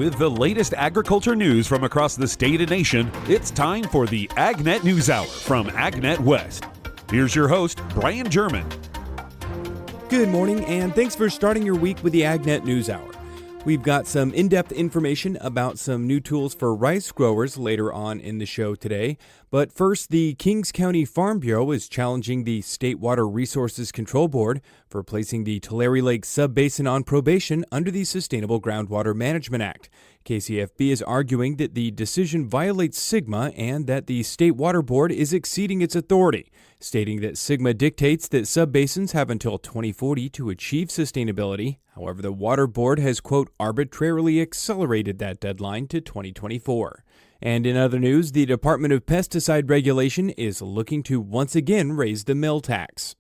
With the latest agriculture news from across the state and nation, it's time for the AgNet News Hour from AgNet West. Here's your host, Brian German. Good morning, and thanks for starting your week with the AgNet News Hour. We've got some in-depth information about some new tools for rice growers later on in the show today. But first, the Kings County Farm Bureau is challenging the State Water Resources Control Board for placing the Tulare Lake Subbasin on probation under the Sustainable Groundwater Management Act. KCFB is arguing that the decision violates SGMA and that the State Water Board is exceeding its authority, stating that SGMA dictates that subbasins have until 2040 to achieve sustainability. However, the Water Board has, quote, arbitrarily accelerated that deadline to 2024. And in other news, the Department of Pesticide Regulation is looking to once again raise the mill tax.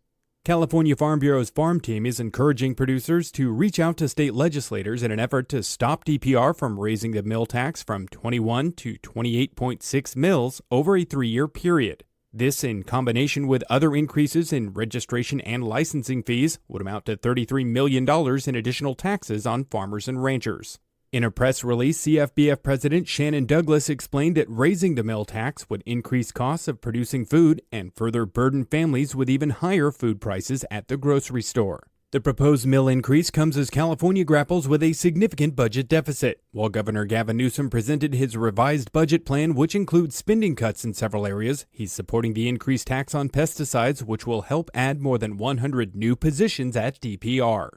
California Farm Bureau's farm team is encouraging producers to reach out to state legislators in an effort to stop DPR from raising the mill tax from 21 to 28.6 mils over a 3-year period. This, in combination with other increases in registration and licensing fees, would amount to $33 million in additional taxes on farmers and ranchers. In a press release, CFBF President Shannon Douglas explained that raising the mill tax would increase costs of producing food and further burden families with even higher food prices at the grocery store. The proposed mill increase comes as California grapples with a significant budget deficit. While Governor Gavin Newsom presented his revised budget plan, which includes spending cuts in several areas, he's supporting the increased tax on pesticides, which will help add more than 100 new positions at DPR.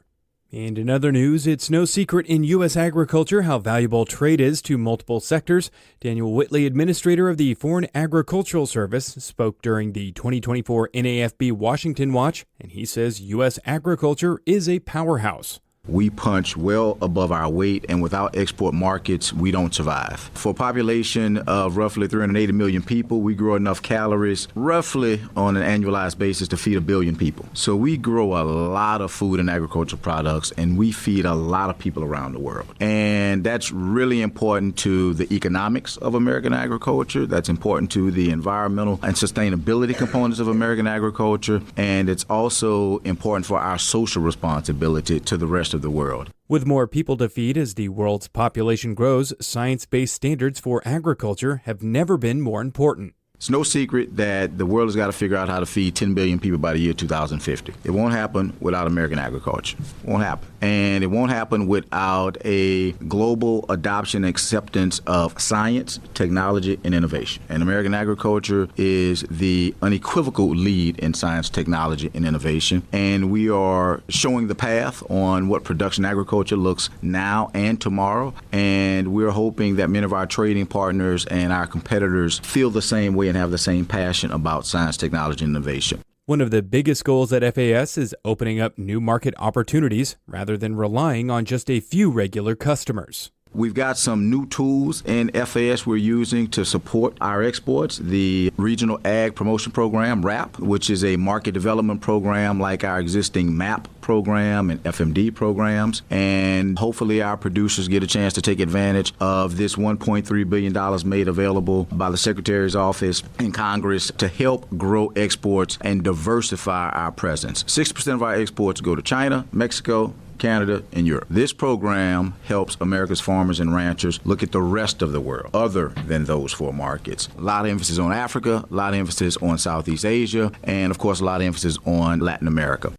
And in other news, it's no secret in U.S. agriculture how valuable trade is to multiple sectors. Daniel Whitley, administrator of the Foreign Agricultural Service, spoke during the 2024 NAFB Washington Watch, and he says U.S. agriculture is a powerhouse. We punch well above our weight, and without export markets, we don't survive. For a population of roughly 380 million people, we grow enough calories roughly on an annualized basis to feed 1 billion people. So we grow a lot of food and agricultural products, and we feed a lot of people around the world. And that's really important to the economics of American agriculture. That's important to the environmental and sustainability components of American agriculture. And it's also important for our social responsibility to the rest of the world. With more people to feed as the world's population grows, science-based standards for agriculture have never been more important. It's no secret that the world has got to figure out how to feed 10 billion people by the year 2050. It won't happen without American agriculture. It won't happen. And it won't happen without a global adoption and acceptance of science, technology, and innovation. And American agriculture is the unequivocal lead in science, technology, and innovation. And we are showing the path on what production agriculture looks now and tomorrow. And we're hoping that many of our trading partners and our competitors feel the same way and have the same passion about science, technology, and innovation. One of the biggest goals at FAS is opening up new market opportunities rather than relying on just a few regular customers. We've got some new tools in FAS we're using to support our exports. The Regional Ag Promotion Program, RAP, which is a market development program like our existing MAP program and FMD programs. And hopefully our producers get a chance to take advantage of this $1.3 billion made available by the Secretary's office in Congress to help grow exports and diversify our presence. 60% of our exports go to China, Mexico, Canada, and Europe. This program helps America's farmers and ranchers look at the rest of the world other than those 4 markets. A lot of emphasis on Africa, a lot of emphasis on Southeast Asia, and of course a lot of emphasis on Latin America.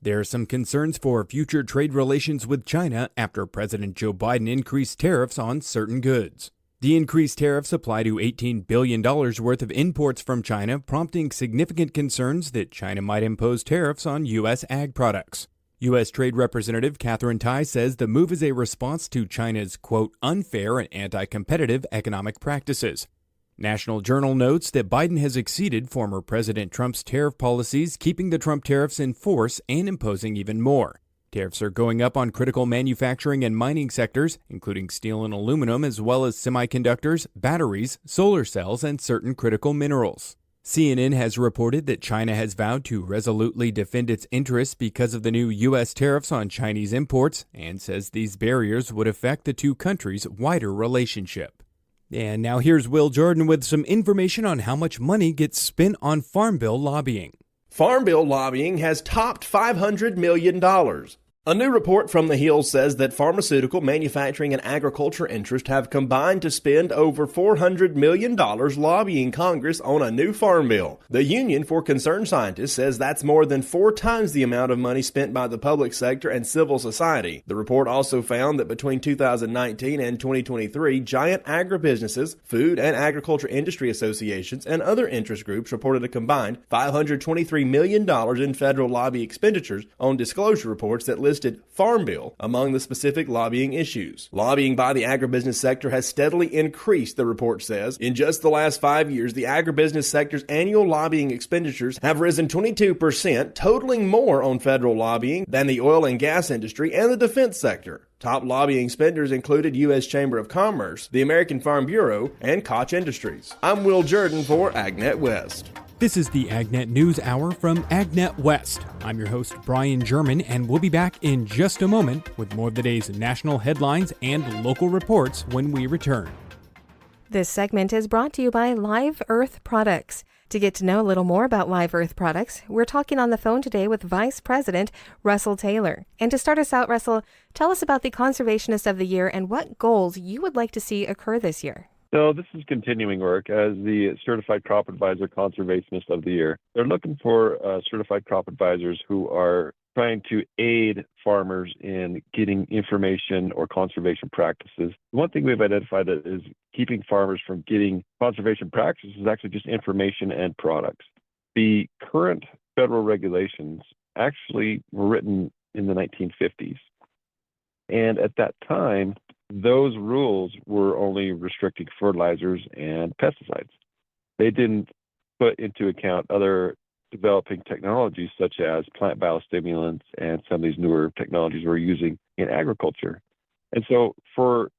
There are some concerns for future trade relations with China after President Joe Biden increased tariffs on certain goods. The increased tariffs apply to $18 billion worth of imports from China, prompting significant concerns that China might impose tariffs on U.S. ag products. U.S. Trade Representative Catherine Tai says the move is a response to China's, quote, unfair and anti-competitive economic practices. National Journal notes that Biden has exceeded former President Trump's tariff policies, keeping the Trump tariffs in force and imposing even more. Tariffs are going up on critical manufacturing and mining sectors, including steel and aluminum, as well as semiconductors, batteries, solar cells, and certain critical minerals. CNN has reported that China has vowed to resolutely defend its interests because of the new U.S. tariffs on Chinese imports and says these barriers would affect the two countries' wider relationship. And now here's Will Jordan with some information on how much money gets spent on Farm Bill lobbying. Farm Bill lobbying has topped $500 million. A new report from the Hill says that pharmaceutical, manufacturing, and agriculture interests have combined to spend over $400 million lobbying Congress on a new farm bill. The Union for Concerned Scientists says that's more than 4 times the amount of money spent by the public sector and civil society. The report also found that between 2019 and 2023, giant agribusinesses, food and agriculture industry associations, and other interest groups reported a combined $523 million in federal lobby expenditures on disclosure reports that listed Farm Bill among the specific lobbying issues. Lobbying by the agribusiness sector has steadily increased, the report says. In just the last 5 years, the agribusiness sector's annual lobbying expenditures have risen 22%, totaling more on federal lobbying than the oil and gas industry and the defense sector. Top lobbying spenders included U.S. Chamber of Commerce, the American Farm Bureau, and Koch Industries. I'm Will Jordan for AgNet West. This is the AgNet News Hour from AgNet West. I'm your host, Brian German, and we'll be back in just a moment with more of the day's national headlines and local reports when we return. This segment is brought to you by Live Earth Products. To get to know a little more about Live Earth Products, we're talking on the phone today with Vice President Russell Taylor. And to start us out, Russell, tell us about the Conservationist of the Year and what goals you would like to see occur this year. So this is continuing work as the Certified Crop Advisor Conservationist of the Year. They're looking for certified crop advisors who are trying to aid farmers in getting information or conservation practices. One thing we've identified that is keeping farmers from getting conservation practices is actually just information and products. The current federal regulations actually were written in the 1950s. And at that time, those rules were only restricting fertilizers and pesticides. They didn't put into account other developing technologies such as plant biostimulants and some of these newer technologies we're using in agriculture. And so for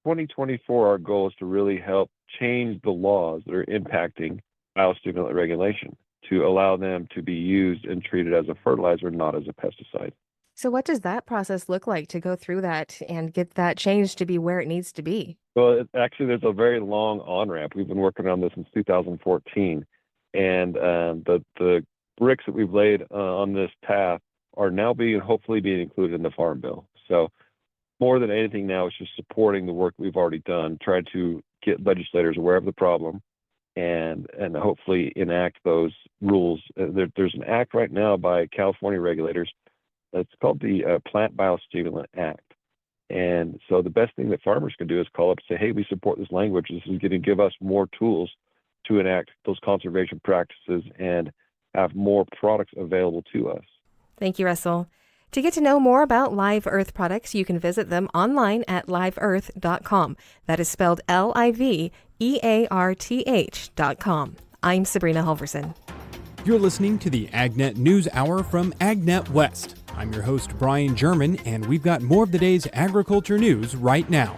2024, our goal is to really help change the laws that are impacting biostimulant regulation to allow them to be used and treated as a fertilizer, not as a pesticide. So what does that process look like to go through that and get that change to be where it needs to be? Well, actually, there's a very long on-ramp. We've been working on this since 2014. And the bricks that we've laid on this path are now hopefully being included in the Farm Bill. So more than anything now, it's just supporting the work we've already done, trying to get legislators aware of the problem and hopefully enact those rules. There's an act right now by California regulators. It's called the Plant Biostimulant Act. And so the best thing that farmers can do is call up and say, hey, we support this language. This is going to give us more tools to enact those conservation practices and have more products available to us. Thank you, Russell. To get to know more about Live Earth Products, you can visit them online at liveearth.com. That is spelled LIVEARTH.com. I'm Sabrina Halverson. You're listening to the AgNet News Hour from AgNet West. I'm your host, Brian German, and we've got more of the day's agriculture news right now.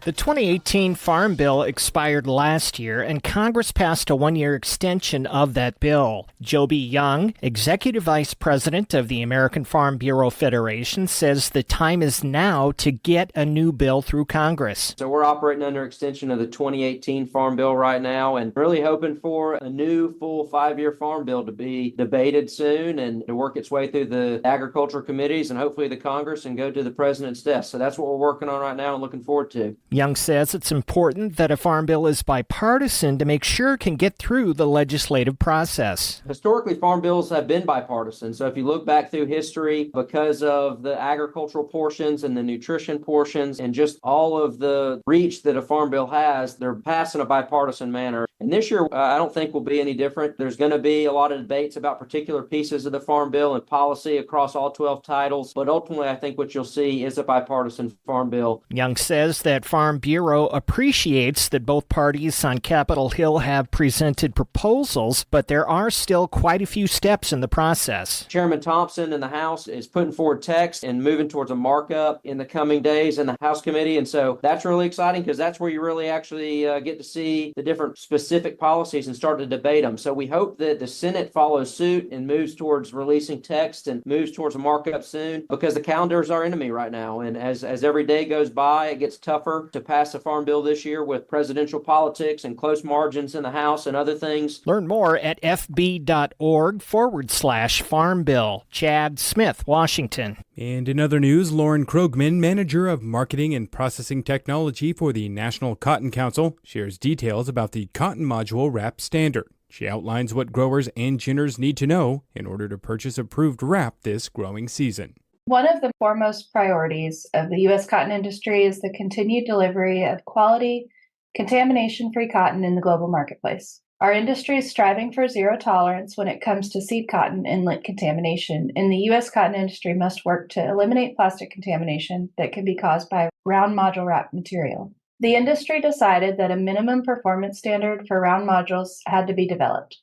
The 2018 Farm Bill expired last year, and Congress passed a one-year extension of that bill. Joby Young, Executive Vice President of the American Farm Bureau Federation, says the time is now to get a new bill through Congress. So we're operating under extension of the 2018 Farm Bill right now and really hoping for a new full 5-year Farm Bill to be debated soon and to work its way through the agriculture committees and hopefully the Congress and go to the president's desk. So that's what we're working on right now and looking forward to. Young says it's important that a farm bill is bipartisan to make sure it can get through the legislative process. Historically, farm bills have been bipartisan. So if you look back through history, because of the agricultural portions and the nutrition portions and just all of the reach that a farm bill has, they're passed in a bipartisan manner. And this year, I don't think will be any different. There's going to be a lot of debates about particular pieces of the farm bill and policy across all 12 titles. But ultimately, I think what you'll see is a bipartisan farm bill. Young says that Farm Bureau appreciates that both parties on Capitol Hill have presented proposals, but there are still quite a few steps in the process. Chairman Thompson in the House is putting forward text and moving towards a markup in the coming days in the House committee. And so that's really exciting because that's where you really actually get to see the different specific policies and start to debate them. So we hope that the Senate follows suit and moves towards releasing text and moves towards a markup soon because the calendar is our enemy right now. And as every day goes by, it gets tougher hard to pass a farm bill this year with presidential politics and close margins in the House and other things. Learn more at fb.org/farm bill. Chad Smith, Washington. And in other news, Lauren Krogman, manager of marketing and processing technology for the National Cotton Council, shares details about the cotton module wrap standard. She outlines what growers and ginners need to know in order to purchase approved wrap this growing season. One of the foremost priorities of the U.S. cotton industry is the continued delivery of quality, contamination-free cotton in the global marketplace. Our industry is striving for zero tolerance when it comes to seed cotton inlet contamination, and the U.S. cotton industry must work to eliminate plastic contamination that can be caused by round module wrap material. The industry decided that a minimum performance standard for round modules had to be developed.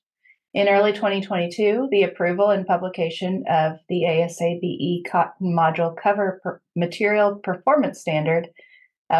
In early 2022, the approval and publication of the ASABE Cotton Module Cover Material Performance Standard,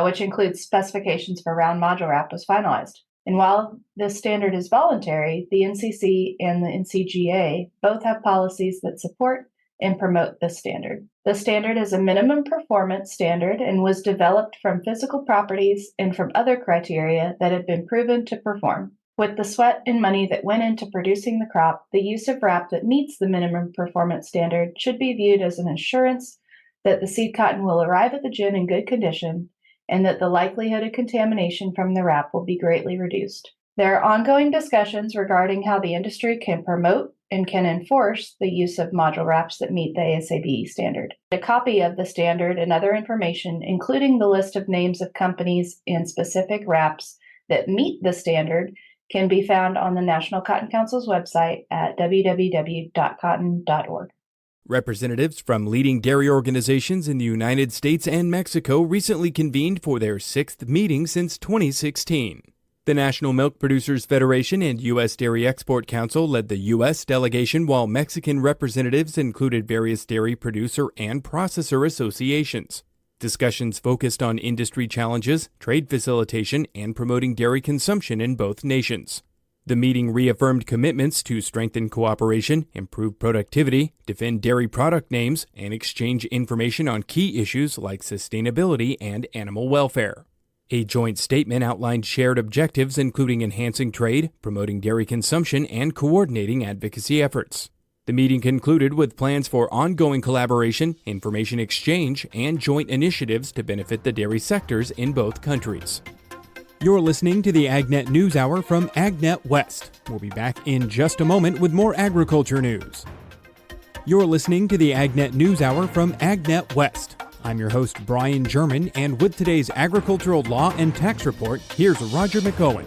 which includes specifications for round module wrap, was finalized. And while this standard is voluntary, the NCC and the NCGA both have policies that support and promote this standard. The standard is a minimum performance standard and was developed from physical properties and from other criteria that have been proven to perform. With the sweat and money that went into producing the crop, the use of wrap that meets the minimum performance standard should be viewed as an assurance that the seed cotton will arrive at the gin in good condition and that the likelihood of contamination from the wrap will be greatly reduced. There are ongoing discussions regarding how the industry can promote and can enforce the use of module wraps that meet the ASABE standard. A copy of the standard and other information, including the list of names of companies and specific wraps that meet the standard, can be found on the National Cotton Council's website at www.cotton.org. Representatives from leading dairy organizations in the United States and Mexico recently convened for their 6th meeting since 2016. The National Milk Producers Federation and U.S. Dairy Export Council led the U.S. delegation, while Mexican representatives included various dairy producer and processor associations. Discussions focused on industry challenges, trade facilitation, and promoting dairy consumption in both nations. The meeting reaffirmed commitments to strengthen cooperation, improve productivity, defend dairy product names, and exchange information on key issues like sustainability and animal welfare. A joint statement outlined shared objectives including enhancing trade, promoting dairy consumption, and coordinating advocacy efforts. The meeting concluded with plans for ongoing collaboration, information exchange, and joint initiatives to benefit the dairy sectors in both countries. You're listening to the AgNet News Hour from AgNet West. We'll be back in just a moment with more agriculture news. You're listening to the AgNet News Hour from AgNet West. I'm your host, Brian German, and with today's agricultural law and tax report, here's Roger McOwen.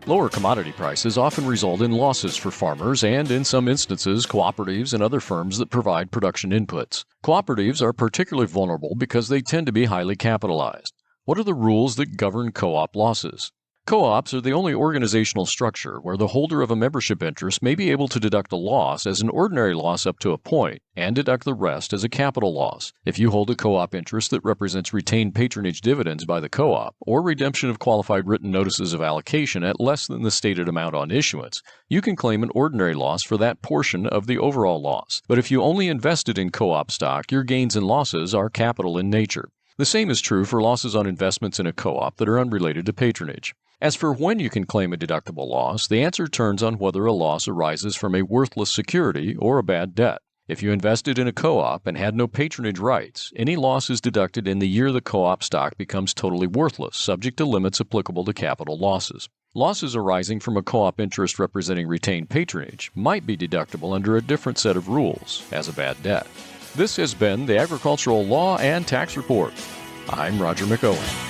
Lower commodity prices often result in losses for farmers and, in some instances, cooperatives and other firms that provide production inputs. Cooperatives are particularly vulnerable because they tend to be highly capitalized. What are the rules that govern co-op losses? Co-ops are the only organizational structure where the holder of a membership interest may be able to deduct a loss as an ordinary loss up to a point and deduct the rest as a capital loss. If you hold a co-op interest that represents retained patronage dividends by the co-op or redemption of qualified written notices of allocation at less than the stated amount on issuance, you can claim an ordinary loss for that portion of the overall loss. But if you only invested in co-op stock, your gains and losses are capital in nature. The same is true for losses on investments in a co-op that are unrelated to patronage. As for when you can claim a deductible loss, the answer turns on whether a loss arises from a worthless security or a bad debt. If you invested in a co-op and had no patronage rights, any loss is deducted in the year the co-op stock becomes totally worthless, subject to limits applicable to capital losses. Losses arising from a co-op interest representing retained patronage might be deductible under a different set of rules, as a bad debt. This has been the Agricultural Law and Tax Report. I'm Roger McOwen.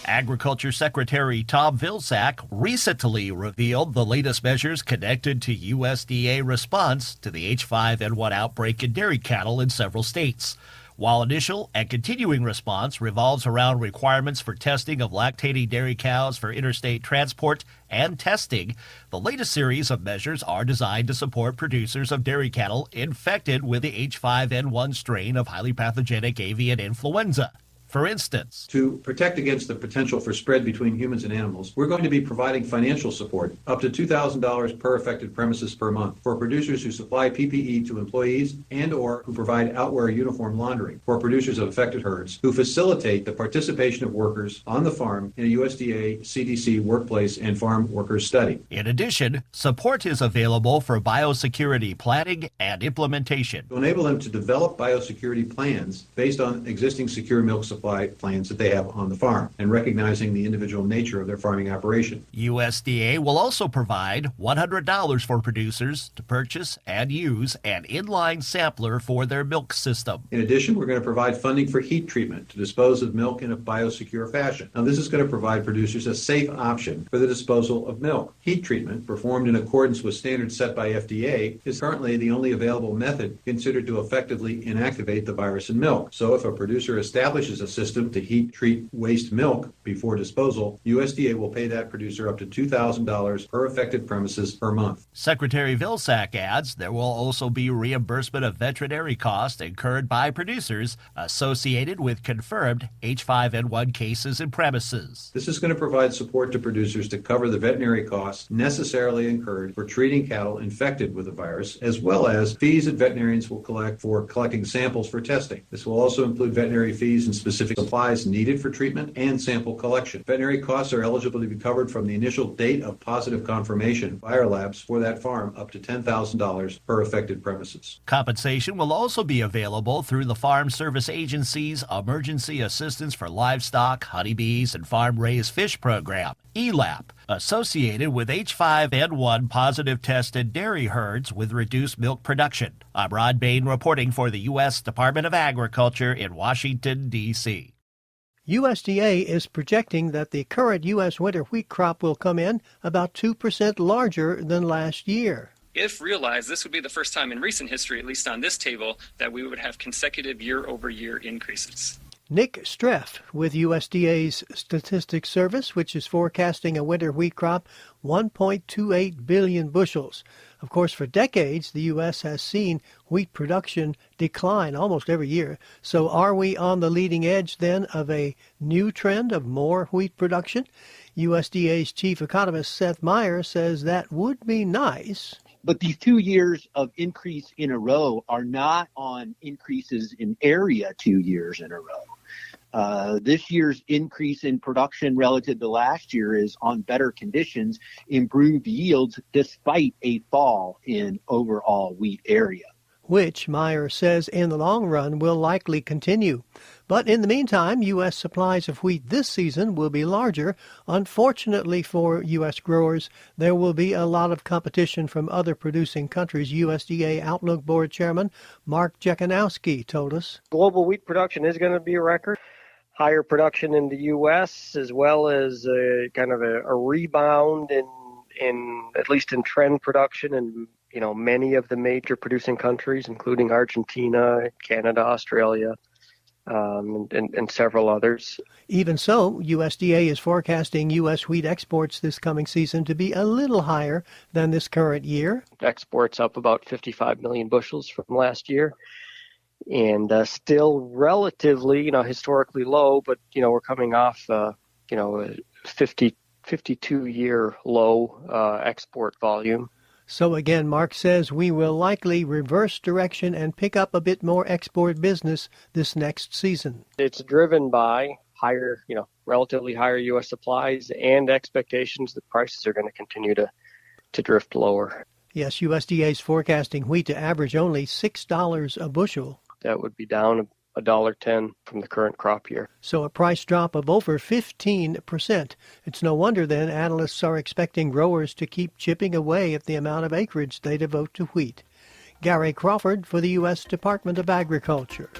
Agriculture Secretary Tom Vilsack recently revealed the latest measures connected to USDA response to the H5N1 outbreak in dairy cattle in several states. While initial and continuing response revolves around requirements for testing of lactating dairy cows for interstate transport and testing, the latest series of measures are designed to support producers of dairy cattle infected with the H5N1 strain of highly pathogenic avian influenza. For instance, to protect against the potential for spread between humans and animals, we're going to be providing financial support up to $2,000 per affected premises per month for producers who supply PPE to employees and or who provide outwear uniform laundering for producers of affected herds who facilitate the participation of workers on the farm in a USDA CDC workplace and farm workers study. In addition, support is available for biosecurity planning and implementation. To enable them to develop biosecurity plans based on existing secure milk supply plans that they have on the farm and recognizing the individual nature of their farming operation. USDA will also provide $100 for producers to purchase and use an inline sampler for their milk system. In addition, we're going to provide funding for heat treatment to dispose of milk in a biosecure fashion. Now, this is going to provide producers a safe option for the disposal of milk. Heat treatment, performed in accordance with standards set by FDA, is currently the only available method considered to effectively inactivate the virus in milk. So if a producer establishes a system to heat treat waste milk before disposal, USDA will pay that producer up to $2,000 per affected premises per month. Secretary Vilsack adds there will also be reimbursement of veterinary costs incurred by producers associated with confirmed H5N1 cases in premises. This is going to provide support to producers to cover the veterinary costs necessarily incurred for treating cattle infected with the virus, as well as fees that veterinarians will collect for collecting samples for testing. This will also include veterinary fees and specific supplies needed for treatment and sample collection. Veterinary costs are eligible to be covered from the initial date of positive confirmation by our labs for that farm up to $10,000 per affected premises. Compensation will also be available through the Farm Service Agency's Emergency Assistance for Livestock, Honeybees, and Farm-Raised Fish Program, ELAP, associated with H5N1 positive tested dairy herds with reduced milk production. I'm Rod Bain reporting for the U.S. Department of Agriculture in Washington, D.C. USDA is projecting that the current U.S. winter wheat crop will come in about 2% larger than last year. If realized, this would be the first time in recent history, at least on this table, that we would have consecutive year-over-year increases. Nick Streff with USDA's Statistics Service, which is forecasting a winter wheat crop 1.28 billion bushels. Of course, for decades, the U.S. has seen wheat production decline almost every year. So are we on the leading edge then of a new trend of more wheat production? USDA's chief economist Seth Meyer says that would be nice. But these 2 years of increase in a row are not on increases in area 2 years in a row. This year's increase in production relative to last year is on better conditions, improved yields despite a fall in overall wheat area, which Meyer says in the long run will likely continue. But in the meantime, U.S. supplies of wheat this season will be larger. Unfortunately for U.S. growers, there will be a lot of competition from other producing countries, USDA Outlook Board Chairman Mark Jekanowski told us. Global wheat production is going to be a record. Higher production in the U.S. as well as a rebound in at least in trend production in many of the major producing countries, including Argentina, Canada, Australia, and several others. Even so, USDA is forecasting U.S. wheat exports this coming season to be a little higher than this current year. Exports up about 55 million bushels from last year. And still relatively, historically low, but, we're coming off, a 52-year low export volume. So again, Mark says we will likely reverse direction and pick up a bit more export business this next season. It's driven by higher, relatively higher U.S. supplies and expectations that prices are going to continue to drift lower. Yes, USDA is forecasting wheat to average only $6 a bushel. That would be down $1.10 from the current crop year. So a price drop of over 15%. It's no wonder then analysts are expecting growers to keep chipping away at the amount of acreage they devote to wheat. Gary Crawford for the U.S. Department of Agriculture.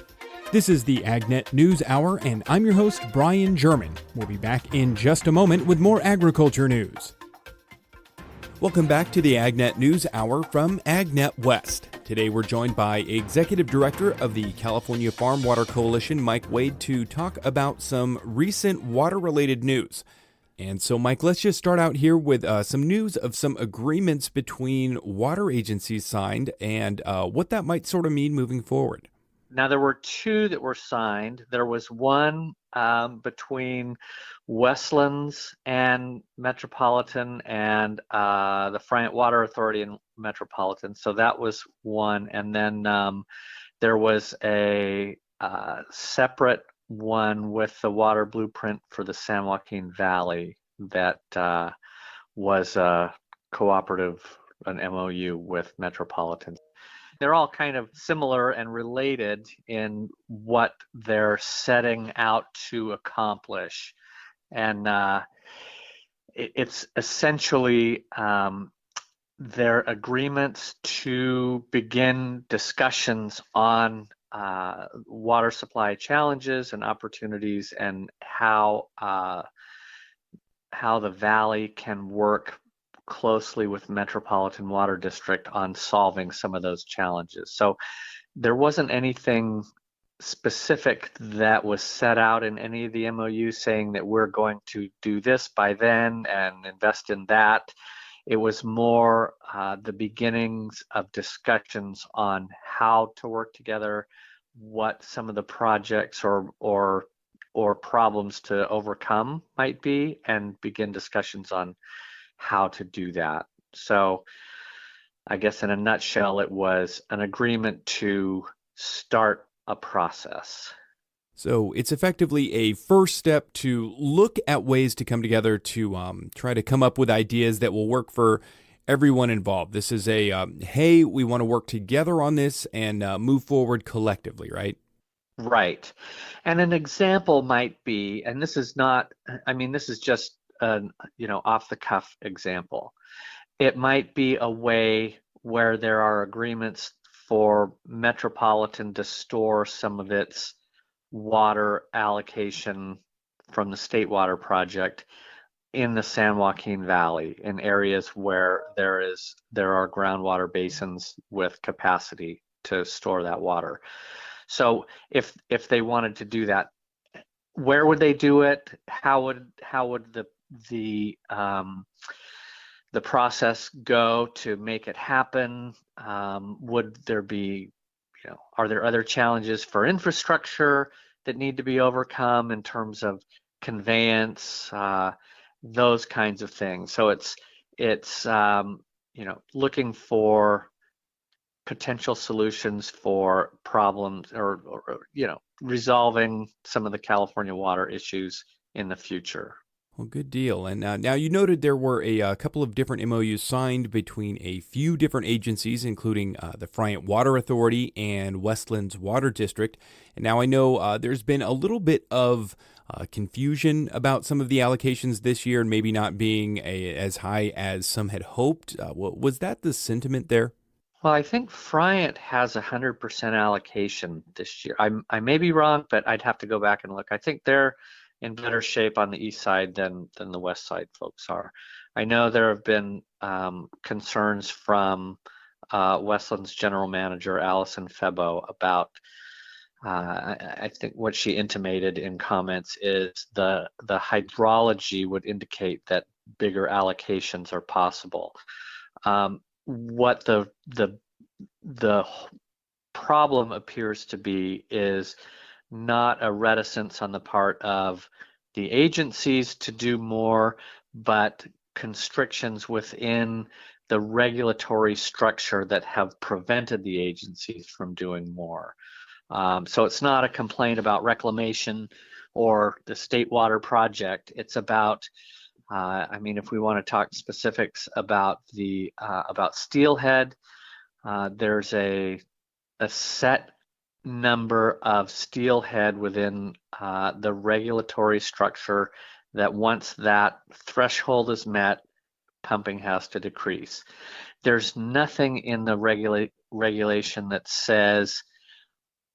This is the AgNet News Hour, and I'm your host, Brian German. We'll be back in just a moment with more agriculture news. Welcome back to the AgNet News Hour from AgNet West. Today we're joined by Executive Director of the California Farm Water Coalition, Mike Wade, to talk about some recent water-related news. And so, Mike, let's just start out here with some news of some agreements between water agencies signed and what that might sort of mean moving forward. Now, there were two that were signed. There was one between Westlands and Metropolitan and the Friant Water Authority and Metropolitan. So that was one. And then there was a separate one with the water blueprint for the San Joaquin Valley that was a cooperative, an MOU with Metropolitan. They're all kind of similar and related in what they're setting out to accomplish. And it's essentially their agreements to begin discussions on water supply challenges and opportunities, and how the Valley can work closely with Metropolitan Water District on solving some of those challenges. So there wasn't anything specific that was set out in any of the MOUs saying that we're going to do this by then and invest in that. It was more the beginnings of discussions on how to work together, what some of the projects or problems to overcome might be, and begin discussions on how to do that. So I guess in a nutshell, it was an agreement to start a process. So it's effectively a first step to look at ways to come together to try to come up with ideas that will work for everyone involved. This is a, hey, we want to work together on this and move forward collectively, right? Right. And an example might be, and this is not, I mean, this is just an, off the cuff example. It might be a way where there are agreements for Metropolitan to store some of its water allocation from the State Water Project in the San Joaquin Valley, in areas where there are groundwater basins with capacity to store that water. So if they wanted to do that, where would they do it? How would the process go to make it happen? Would there be, are there other challenges for infrastructure that need to be overcome in terms of conveyance, those kinds of things? So it's looking for potential solutions for problems or resolving some of the California water issues in the future. Well, good deal. And now you noted there were a couple of different MOUs signed between a few different agencies, including the Friant Water Authority and Westlands Water District. And now I know there's been a little bit of confusion about some of the allocations this year and maybe not being as high as some had hoped. Was that the sentiment there? Well, I think Friant has 100% allocation this year. I may be wrong, but I'd have to go back and look. I think they're in better shape on the east side than the west side folks are. I know there have been concerns from Westland's general manager, Allison Febo, about I think what she intimated in comments is the hydrology would indicate that bigger allocations are possible. What the problem appears to be is not a reticence on the part of the agencies to do more, but constrictions within the regulatory structure that have prevented the agencies from doing more. So it's not a complaint about reclamation or the State Water Project. It's about, if we want to talk specifics about about Steelhead, there's a set number of steelhead within the regulatory structure that once that threshold is met, pumping has to decrease. There's nothing in the regulation that says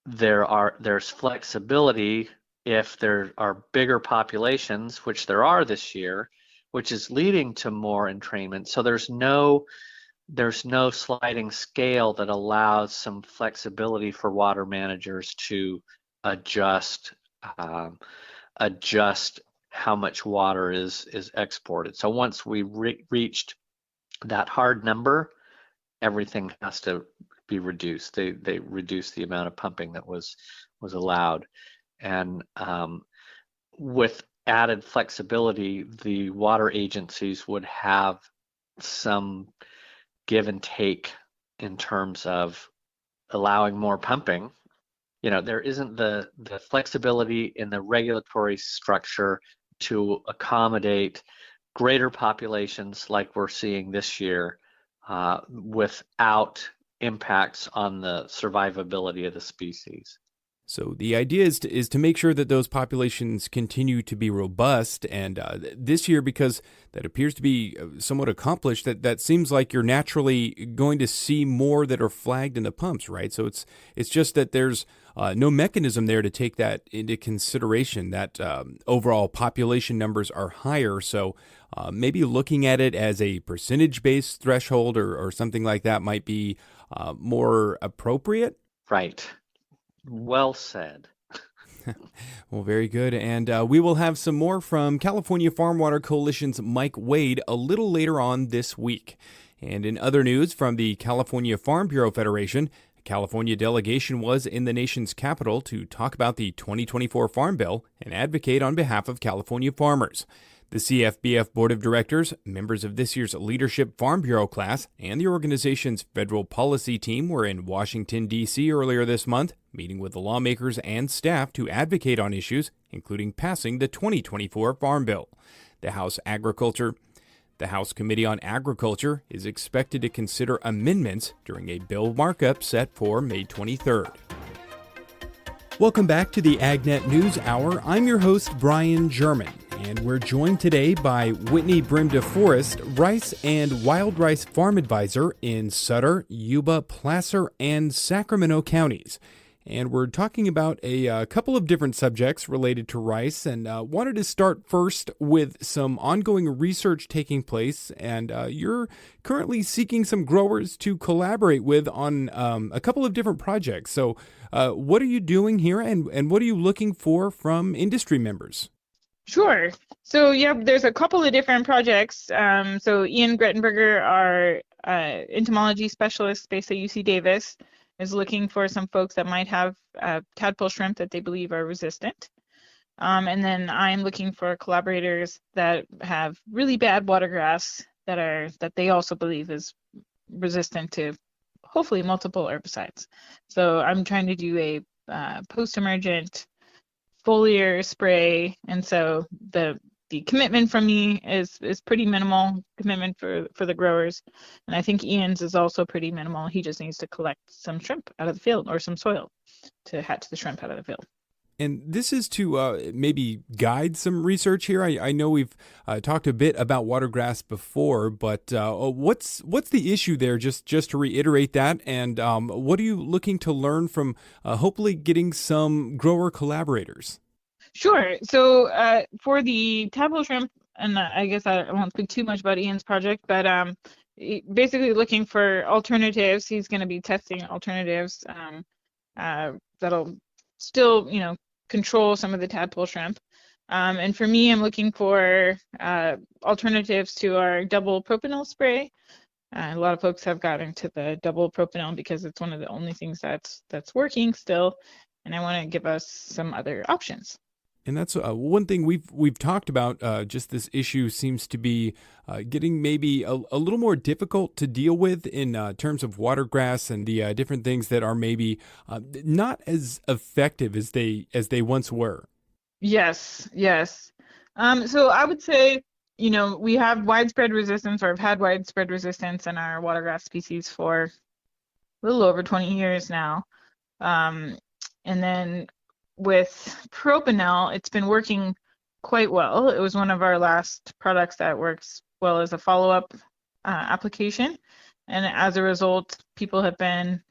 there's flexibility if there are bigger populations, which there are this year, which is leading to more entrainment. So there's no sliding scale that allows some flexibility for water managers to adjust how much water is exported. So once we reached that hard number, everything has to be reduced. They reduced the amount of pumping that was allowed, and with added flexibility, the water agencies would have some give and take in terms of allowing more pumping. There isn't the flexibility in the regulatory structure to accommodate greater populations like we're seeing this year without impacts on the survivability of the species. So the idea is to make sure that those populations continue to be robust. And this year, because that appears to be somewhat accomplished, that seems like you're naturally going to see more that are flagged in the pumps, right? So it's just that there's no mechanism there to take that into consideration, that overall population numbers are higher. So maybe looking at it as a percentage-based threshold or something like that might be more appropriate. Right. Well said. Well, very good. And we will have some more from California Farm Water Coalition's Mike Wade a little later on this week. And in other news from the California Farm Bureau Federation, a California delegation was in the nation's capital to talk about the 2024 Farm Bill and advocate on behalf of California farmers. The CFBF Board of Directors, members of this year's Leadership Farm Bureau class, and the organization's federal policy team were in Washington, D.C. earlier this month, meeting with the lawmakers and staff to advocate on issues, including passing the 2024 Farm Bill. The House Committee on Agriculture is expected to consider amendments during a bill markup set for May 23rd. Welcome back to the AgNet News Hour. I'm your host, Brian German. And we're joined today by Whitney Brim-DeForest, Rice and Wild Rice Farm Advisor in Sutter, Yuba, Placer, and Sacramento counties. And we're talking about a couple of different subjects related to rice, and wanted to start first with some ongoing research taking place. And you're currently seeking some growers to collaborate with on a couple of different projects. So what are you doing here, and what are you looking for from industry members? Sure. So, there's a couple of different projects. So Ian Grettenberger, our entomology specialist based at UC Davis, is looking for some folks that might have tadpole shrimp that they believe are resistant. And then I'm looking for collaborators that have really bad watergrass that they also believe is resistant to hopefully multiple herbicides. So I'm trying to do a post-emergent foliar spray, and so the commitment from me is pretty minimal commitment for the growers, and I think Ian's is also pretty minimal. He just needs to collect some shrimp out of the field or some soil to hatch the shrimp out of the field. And this is to maybe guide some research here. I know we've talked a bit about watergrass before, but what's the issue there? Just to reiterate that, and what are you looking to learn from hopefully getting some grower collaborators? Sure. So for the tadpole shrimp, and I guess I won't speak too much about Ian's project, but basically looking for alternatives. He's going to be testing alternatives that'll still, control some of the tadpole shrimp. And for me, I'm looking for alternatives to our double propanol spray. A lot of folks have gotten to the double propanol because it's one of the only things that's working still, and I want to give us some other options. And that's one thing we've talked about. Just this issue seems to be getting maybe a little more difficult to deal with in terms of watergrass and the different things that are maybe not as effective as they once were. Yes. So I would say, we have widespread resistance, or have had widespread resistance in our watergrass species for a little over 20 years now. And then with propanol, it's been working quite well. It was one of our last products that works well as a follow-up application. And as a result, people have been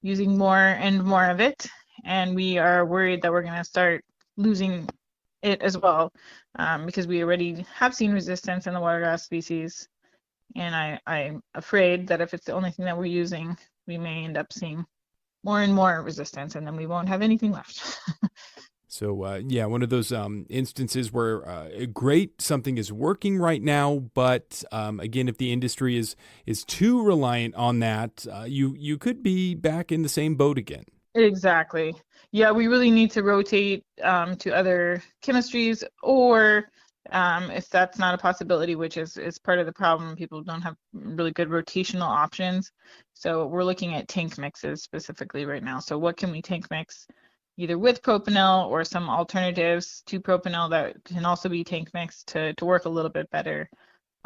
using more and more of it. And we are worried that we're going to start losing it as well, because we already have seen resistance in the watergrass species. And I'm afraid that if it's the only thing that we're using, we may end up seeing more and more resistance, and then we won't have anything left. So, yeah, one of those instances where great, something is working right now, but again, if the industry is too reliant on that, you could be back in the same boat again. Exactly. Yeah, we really need to rotate to other chemistries, or if that's not a possibility, which is part of the problem, people don't have really good rotational options. So we're looking at tank mixes specifically right now. So what can we tank mix either with propanol or some alternatives to propanol that can also be tank mixed to work a little bit better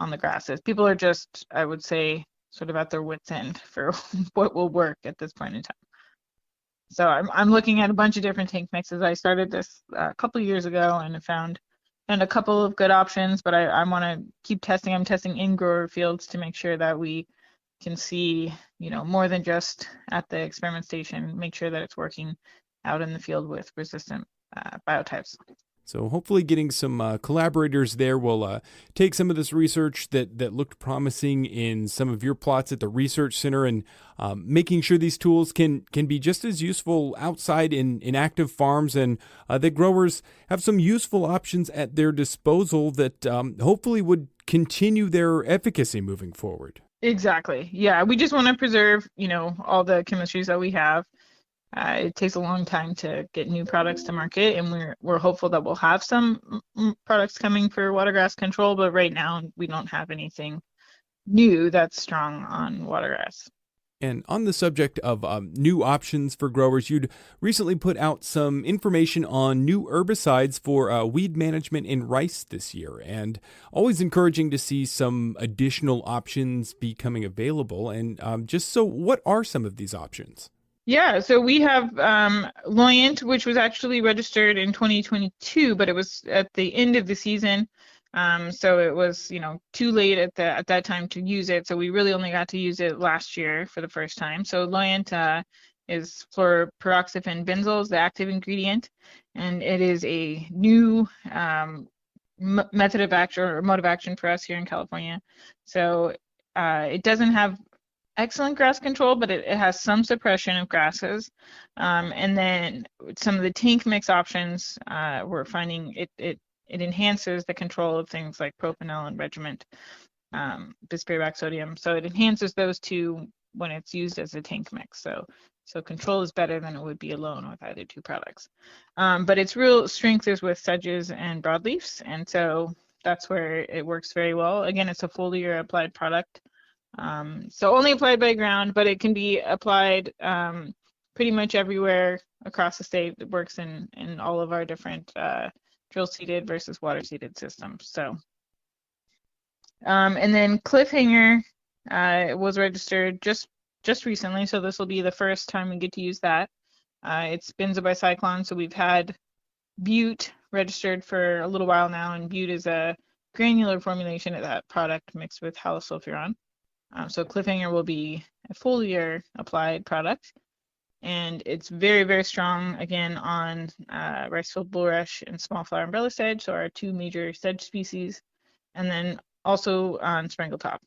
on the grasses. People are just, I would say, sort of at their wits' end for what will work at this point in time. So I'm looking at a bunch of different tank mixes. I started this a couple years ago and I found a couple of good options, but I want to keep testing. I'm testing in grower fields to make sure that we can see, more than just at the experiment station, make sure that it's working out in the field with resistant biotypes. So hopefully getting some collaborators there will take some of this research that looked promising in some of your plots at the research center and making sure these tools can be just as useful outside in active farms, and that growers have some useful options at their disposal that hopefully would continue their efficacy moving forward. Exactly. Yeah, we just want to preserve, all the chemistries that we have. It takes a long time to get new products to market, and we're hopeful that we'll have some products coming for watergrass control, but right now we don't have anything new that's strong on watergrass. And on the subject of new options for growers, you'd recently put out some information on new herbicides for weed management in rice this year, and always encouraging to see some additional options becoming available. And what are some of these options? Yeah, so we have Loyant, which was actually registered in 2022, but it was at the end of the season. So it was, too late at that time to use it. So we really only got to use it last year for the first time. So Loyant is fluoroperoxyfen benzoyl, the active ingredient, and it is a new method of action or mode of action for us here in California. So it doesn't have excellent grass control, but it has some suppression of grasses. And then some of the tank mix options, we're finding it enhances the control of things like propanol and regiment, bispirite sodium. So it enhances those two when it's used as a tank mix. So control is better than it would be alone with either two products. But its real strength is with sedges and broadleafs, and so that's where it works very well. Again, it's a foliar applied product. So only applied by ground, but it can be applied pretty much everywhere across the state. It works in all of our different drill seeded versus water seeded systems. So, and then Cliffhanger was registered just recently, so this will be the first time we get to use that. It's benzobicycline, so we've had Butte registered for a little while now, and Butte is a granular formulation of that product mixed with halosulfuron. So Cliffhanger will be a foliar applied product, and it's very, very strong, again, on rice-field bulrush and small flower umbrella sedge, so our two major sedge species, and then also on springletop.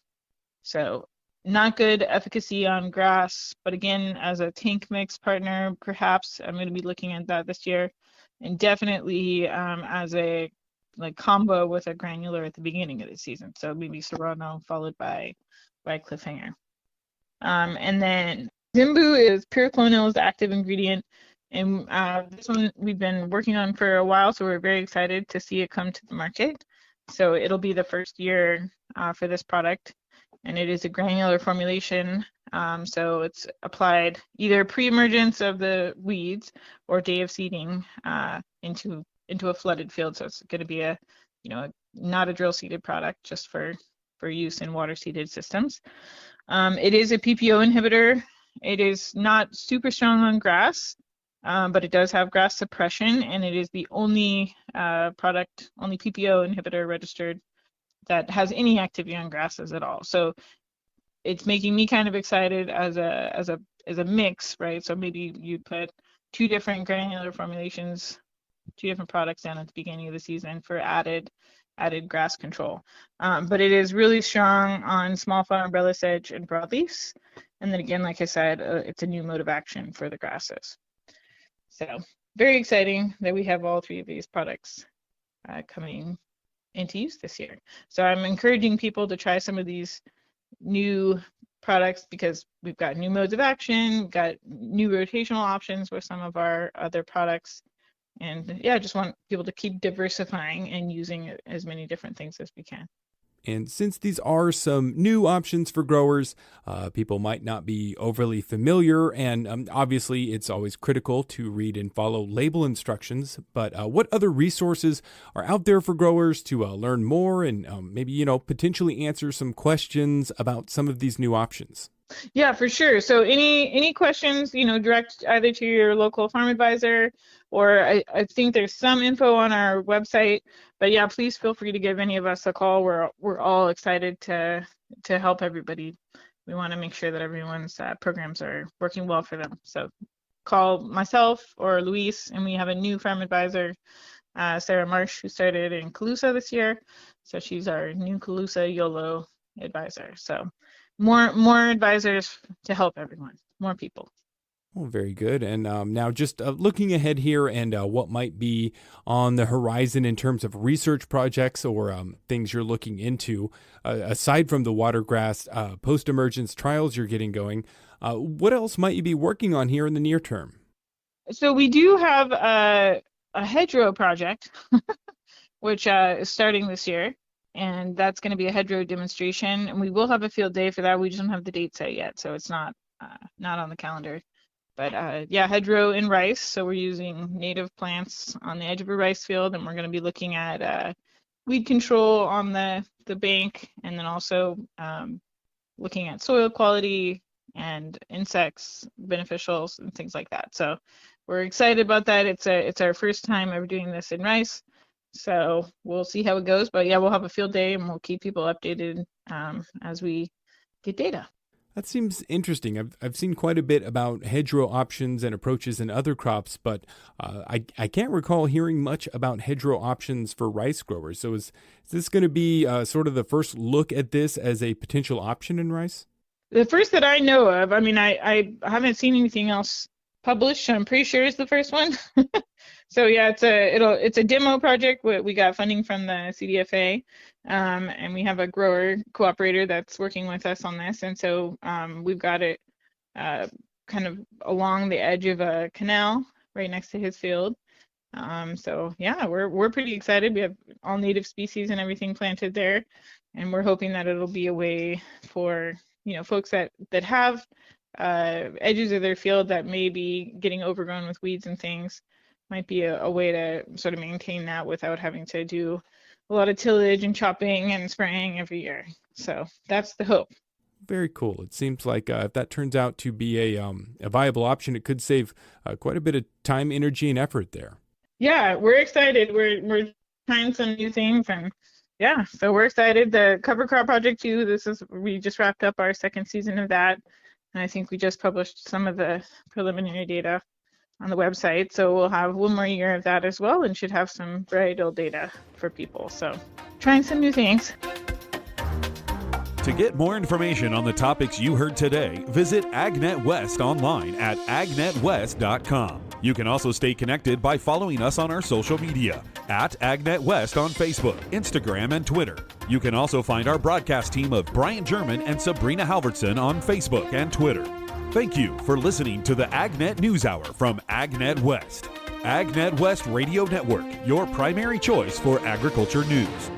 So not good efficacy on grass, but again, as a tank mix partner, perhaps I'm going to be looking at that this year, and definitely as a combo with a granular at the beginning of the season. So maybe Serrano followed by Cliffhanger. And then Zimbu is pyroclonil's active ingredient, and this one we've been working on for a while, so we're very excited to see it come to the market. So it'll be the first year for this product, and it is a granular formulation. So it's applied either pre-emergence of the weeds or day of seeding into a flooded field. So it's going to be not a drill seeded product, just for use in water seeded systems. It is a PPO inhibitor. It is not super strong on grass, but it does have grass suppression, and it is the only PPO inhibitor registered that has any activity on grasses at all. So it's making me kind of excited as a mix, right? So maybe you'd put two different granular formulations, two different products down at the beginning of the season for added grass control. But it is really strong on small flower umbrella sedge and broadleafs. And then again, like I said, it's a new mode of action for the grasses. So very exciting that we have all three of these products coming into use this year. So I'm encouraging people to try some of these new products because we've got new modes of action, we've got new rotational options with some of our other products. And yeah, I just want people to keep diversifying and using as many different things as we can. And since these are some new options for growers, people might not be overly familiar, and obviously it's always critical to read and follow label instructions. But what other resources are out there for growers to learn more and maybe, potentially answer some questions about some of these new options? Yeah, for sure. So any questions, direct either to your local farm advisor, or I think there's some info on our website. But yeah, please feel free to give any of us a call. We're all excited to help everybody. We want to make sure that everyone's programs are working well for them. So call myself or Luis, and we have a new farm advisor, Sarah Marsh, who started in Colusa this year. So she's our new Colusa YOLO advisor. So more advisors to help everyone, more people. Well, very good. And now just looking ahead here and what might be on the horizon in terms of research projects or things you're looking into, aside from the watergrass post-emergence trials you're getting going, what else might you be working on here in the near term? So we do have a hedgerow project, which is starting this year. And that's going to be a hedgerow demonstration. And we will have a field day for that. We just don't have the date set yet, so it's not on the calendar. But yeah, hedgerow in rice. So we're using native plants on the edge of a rice field, and we're going to be looking at weed control on the bank, and then also looking at soil quality and insects, beneficials, and things like that. So we're excited about that. It's our first time ever doing this in rice. So we'll see how it goes. But yeah, we'll have a field day and we'll keep people updated as we get data. That seems interesting. I've seen quite a bit about hedgerow options and approaches in other crops, but I can't recall hearing much about hedgerow options for rice growers. So is this going to be sort of the first look at this as a potential option in rice? The first that I know of. I mean, I haven't seen anything else published. I'm pretty sure it's the first one. So yeah, it's a demo project. We got funding from the CDFA, and we have a grower cooperator that's working with us on this. And so we've got it kind of along the edge of a canal right next to his field. So yeah, we're pretty excited. We have all native species and everything planted there, and we're hoping that it'll be a way for folks that have edges of their field that may be getting overgrown with weeds and things. Might be a way to sort of maintain that without having to do a lot of tillage and chopping and spraying every year. So that's the hope. Very cool. It seems like if that turns out to be a viable option, it could save quite a bit of time, energy, and effort there. Yeah, we're excited. We're trying some new things, and yeah, so we're excited. The cover crop project too. We just wrapped up our second season of that, and I think we just published some of the preliminary data on the website. So we'll have one more year of that as well, and should have some varietal data for people. So trying some new things. To get more information on the topics you heard today, visit AgNet West online at agnetwest.com. You can also stay connected by following us on our social media at AgNet West on Facebook, Instagram, and Twitter. You can also find our broadcast team of Brian German and Sabrina Halvertson on Facebook and Twitter. Thank you for listening to the AgNet News Hour from AgNet West. AgNet West Radio Network, your primary choice for agriculture news.